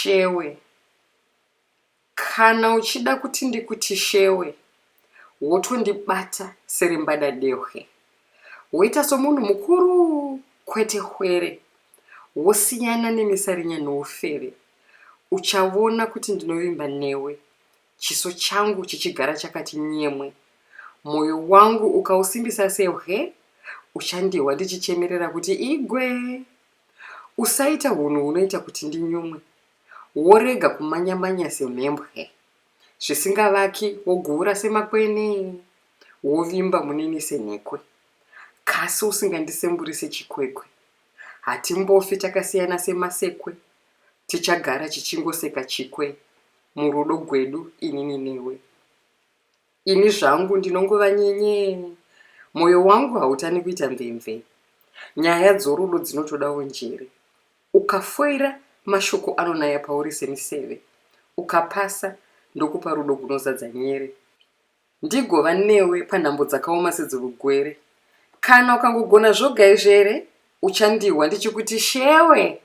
Shewe. Kana uchida kuti ndikuti shewe, wotondibata serembada dehwe. Woita somunhu mukuru kwete khwere. Wosiyana nemisarinya noufere. Uchavona kuti ndinovimba newe. Chiso changu chichigara chakati nyemwe. Moyo wangu ukausimbisa sehwe, uchandiwa ndichichemerera kuti igwe. Usaita hunhu hunoita kuti ndinyumwe. Worega kumanya-manya semhembwe. Zvisingavaki wogura semakwene. Wovimba munini senhekwe. Kasi usingandisemburi sechikwekwe. Hatimbofi takasiyana semasekwe. Tichagara chichingoseka chikwe. Murudo gwedu inini newe. Ini zvangu ndinongova nyenye. Moyo wangu hautani kuita mvemve. Nyaya dzorudo dzinotodawo njere. Ukafoira mashoko anonaya pauri semiseve. Ukapasa ndokupa rudo gunozadza nyere. Ndigova newe panhambo dzakaoma sedzorugwere. Kana ukangogona zvoga izvere, uchandiwa ndichikuti shewe.